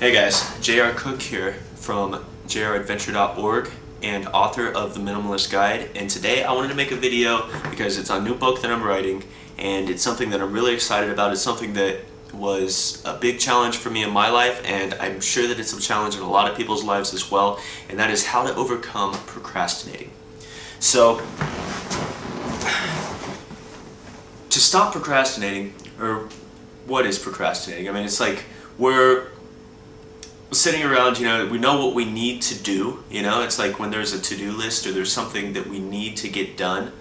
Hey guys, J.R. Cook here from jradventure.org and author of The Minimalist Guide, and today I wanted to make a video because it's a new book that I'm writing and it's something that I'm really excited about. It's something that was a big challenge for me in my life, and I'm sure that it's a challenge in a lot of people's lives as well, and that is how to overcome procrastinating. So, to stop procrastinating, or what is procrastinating? I mean, it's like we're sitting around, we know what we need to do, it's like when there's a to-do list or there's something that we need to get done,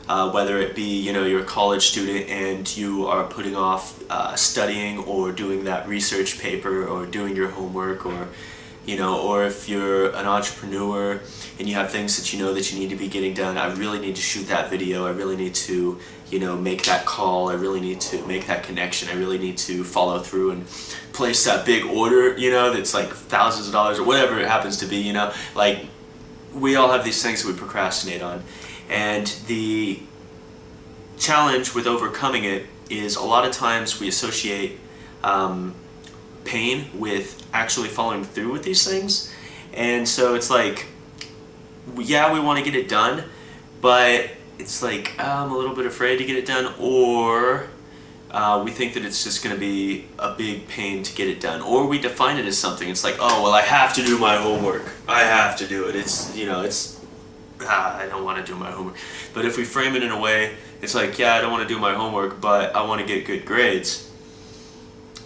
whether it be, you're a college student and you are putting off studying or doing that research paper or doing your homework, or if you're an entrepreneur and you have things that that you need to be getting done. I really need to shoot that video, I really need to make that call, I really need to make that connection, I really need to follow through and place that big order, that's like thousands of dollars or whatever it happens to be, like we all have these things that we procrastinate on. And the challenge with overcoming it is a lot of times we associate pain with actually following through with these things. And so it's like, yeah, we want to get it done, but it's like, I'm a little bit afraid to get it done, or we think that it's just going to be a big pain to get it done, or we define it as something. It's like, oh, well, I have to do my homework. I have to do it. I don't want to do my homework. But if we frame it in a way, it's like, yeah, I don't want to do my homework, but I want to get good grades.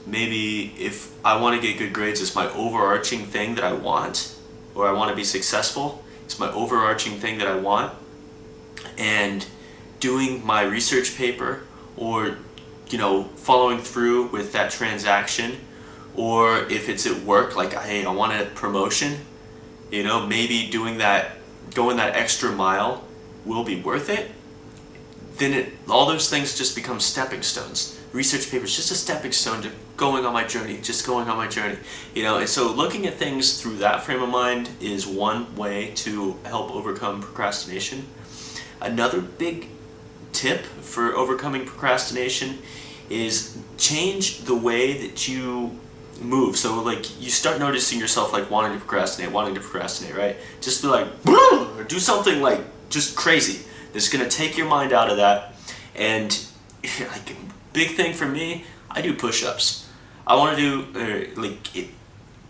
Maybe if I want to get good grades, it's my overarching thing that I want, or I want to be successful. It's my overarching thing that I want. And doing my research paper, or following through with that transaction, or if it's at work, like, hey, I want a promotion, maybe going that extra mile will be worth it. Then all those things just become stepping stones. Research paper is just a stepping stone to going on my journey, and so looking at things through that frame of mind is one way to help overcome procrastination. Another big tip for overcoming procrastination is change the way that you move. So like you start noticing yourself like wanting to procrastinate, right? Just be like, or do something like just crazy that's gonna take your mind out of that. And like big thing for me, I do push-ups. I want to do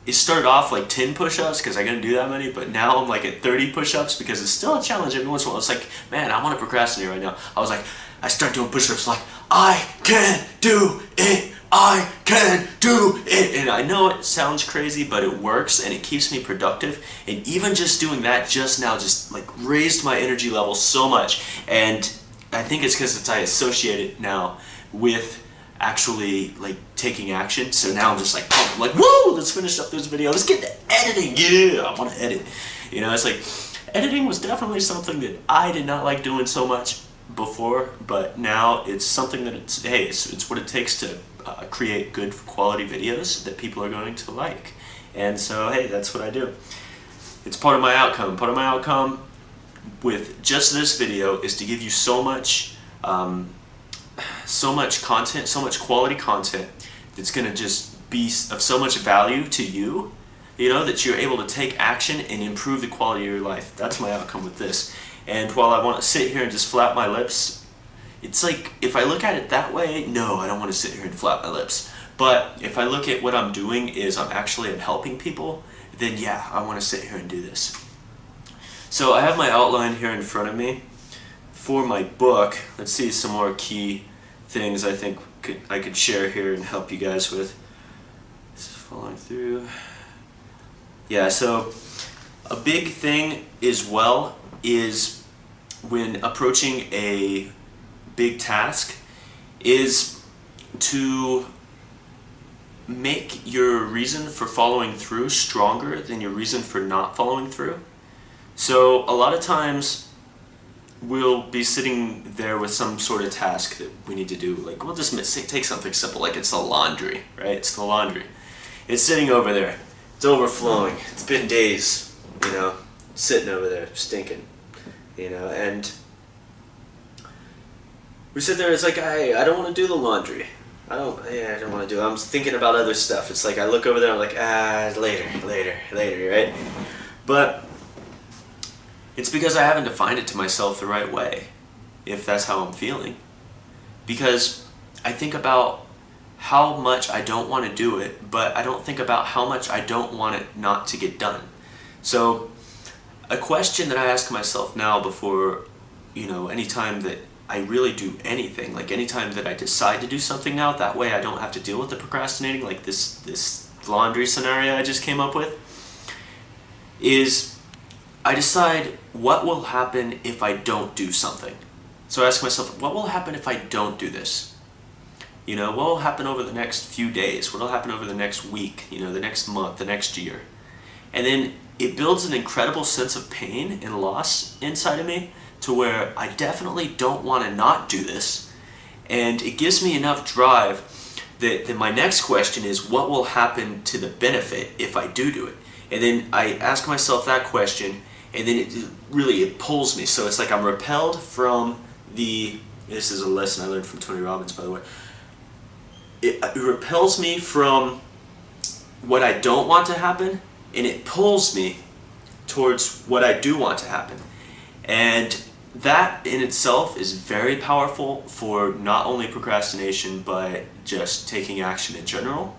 it started off like 10 push-ups because I couldn't do that many, but now I'm like at 30 push-ups because it's still a challenge every once in a while. It's like, man, I want to procrastinate right now. I start doing push-ups like, I can do it, I can do it. And I know it sounds crazy, but it works and it keeps me productive. And even just doing that just now just like raised my energy level so much. And I think it's because I associate it now with actually like taking action. So now I'm just like pumped. I'm like, woo, let's finish up this video, let's get to editing. Yeah, I want to edit. It's like editing was definitely something that I did not like doing so much before, but now it's something that it's what it takes to create good quality videos that people are going to like. And so hey, that's what I do. It's part of my outcome. Part of my outcome with just this video is to give you so much content, so much quality content that's going to just be of so much value to you, that you're able to take action and improve the quality of your life. That's my outcome with this. And while I want to sit here and just flap my lips, it's like, if I look at it that way, no, I don't want to sit here and flap my lips. But if I look at what I'm doing is I'm helping people, then yeah, I want to sit here and do this. So I have my outline here in front of me for my book. Let's see some more key things I think I could share here and help you guys with. This is following through. Yeah, so a big thing as well is when approaching a big task is to make your reason for following through stronger than your reason for not following through. So a lot of times we'll be sitting there with some sort of task that we need to do. Like, we'll just take something simple, like it's the laundry, right? It's the laundry. It's sitting over there. It's overflowing. It's been days, sitting over there, stinking, and we sit there, it's like, I don't want to do the laundry. I don't want to do it. I'm thinking about other stuff. It's like I look over there, I'm like, later, right? But it's because I haven't defined it to myself the right way, if that's how I'm feeling. Because I think about how much I don't want to do it, but I don't think about how much I don't want it not to get done. So a question that I ask myself now before, anytime that I really do anything, like anytime that I decide to do something now, that way I don't have to deal with the procrastinating, like this laundry scenario I just came up with, is I decide what will happen if I don't do something. So I ask myself, what will happen if I don't do this? What will happen over the next few days? What will happen over the next week? The next month, the next year? And then it builds an incredible sense of pain and loss inside of me to where I definitely don't want to not do this. And it gives me enough drive that my next question is, what will happen to the benefit if I do it? And then I ask myself that question, and then it pulls me. So it's like I'm repelled from this is a lesson I learned from Tony Robbins, by the way. It repels me from what I don't want to happen, and it pulls me towards what I do want to happen. And that in itself is very powerful for not only procrastination, but just taking action in general.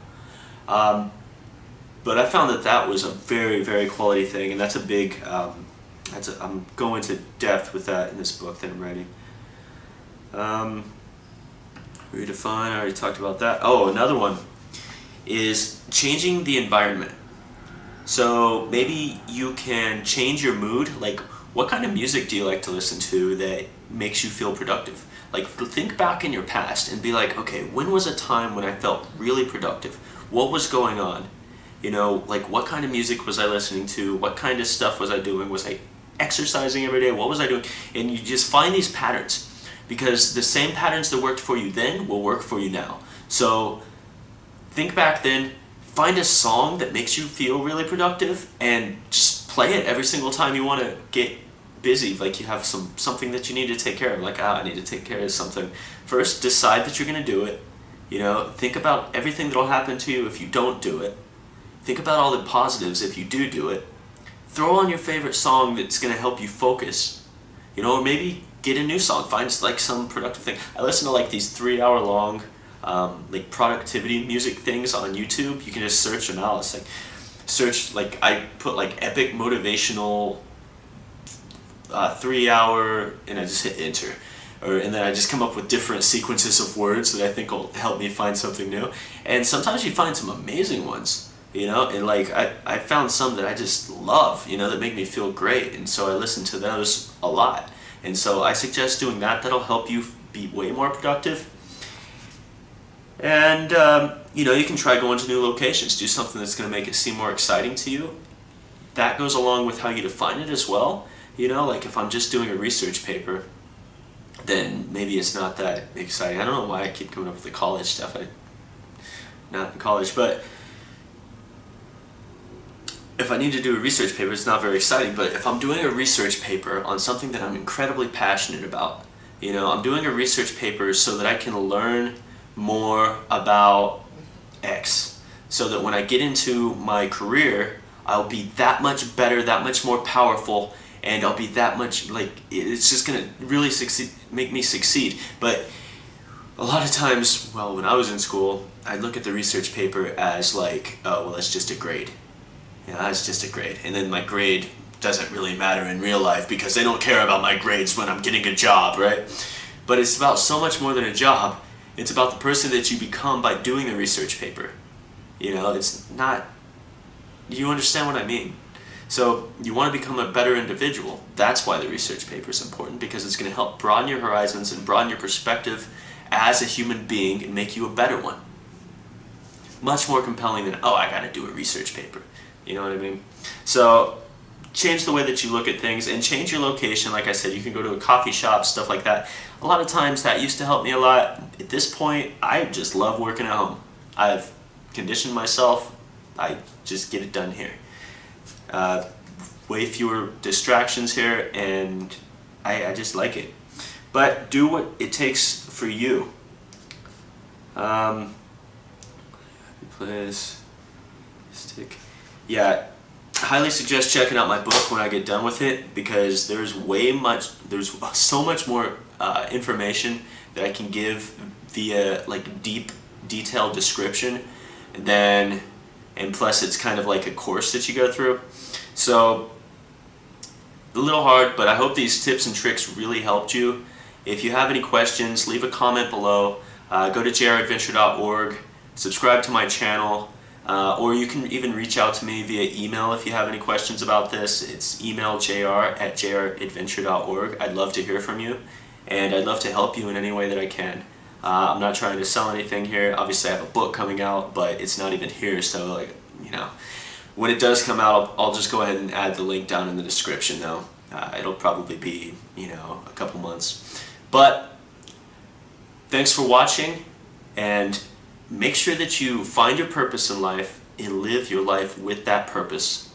But I found that was a very, very quality thing, and that's a big, I'm going into depth with that in this book that I'm writing. Redefine, I already talked about that. Oh, another one is changing the environment. So maybe you can change your mood. Like, what kind of music do you like to listen to that makes you feel productive? Like, think back in your past and be like, okay, when was a time when I felt really productive? What was going on? Like, what kind of music was I listening to? What kind of stuff was I doing? Was I exercising every day? What was I doing? And you just find these patterns, because the same patterns that worked for you then will work for you now. So think back then, find a song that makes you feel really productive, and just play it every single time you want to get busy. Like, you have something that you need to take care of. Like, I need to take care of something. First, decide that you're going to do it. Think about everything that will happen to you if you don't do it. Think about all the positives if you do it. Throw on your favorite song that's going to help you focus. Or maybe get a new song. Find like some productive thing. I listen to like these 3-hour long like productivity music things on YouTube. You can just search them out. It's like search, like I put like epic motivational 3-hour, and I just hit enter. And then I just come up with different sequences of words that I think will help me find something new. And sometimes you find some amazing ones. And like I found some that I just love, that make me feel great, and so I listen to those a lot. And so I suggest doing that. That'll help you be way more productive. And you can try going to new locations, do something that's going to make it seem more exciting to you. That goes along with how you define it as well. Like if I'm just doing a research paper, then maybe it's not that exciting. I don't know why I keep coming up with the college stuff. Not in college, but if I need to do a research paper, it's not very exciting. But if I'm doing a research paper on something that I'm incredibly passionate about, I'm doing a research paper so that I can learn more about X, so that when I get into my career, I'll be that much better, that much more powerful, and I'll be that much, like, it's just going to really make me succeed. But a lot of times, well, when I was in school, I'd look at the research paper as like, oh, well, that's just a grade. It's just a grade. And then my grade doesn't really matter in real life because they don't care about my grades when I'm getting a job, right? But it's about so much more than a job. It's about the person that you become by doing the research paper. It's not, you understand what I mean? So you want to become a better individual. That's why the research paper is important, because it's going to help broaden your horizons and broaden your perspective as a human being and make you a better one. Much more compelling than, oh, I got to do a research paper. You know what I mean? So change the way that you look at things and change your location. Like I said, you can go to a coffee shop, stuff like that. A lot of times that used to help me a lot. At this point, I just love working at home. I've conditioned myself. I just get it done here. Way fewer distractions here, and I just like it. But do what it takes for you. Place, stick. Yeah, highly suggest checking out my book when I get done with it, because there's so much more information that I can give via like deep, detailed description than, and plus it's kind of like a course that you go through. So a little hard, but I hope these tips and tricks really helped you. If you have any questions, leave a comment below. Go to jradventure.org, subscribe to my channel, or you can even reach out to me via email if you have any questions about this. It's email jr@jradventure.org. I'd love to hear from you, and I'd love to help you in any way that I can. I'm not trying to sell anything here. Obviously I have a book coming out, but it's not even here, so like, you know, when it does come out, I'll just go ahead and add the link down in the description though. It'll probably be, you know, a couple months. But thanks for watching, and make sure that you find your purpose in life and live your life with that purpose.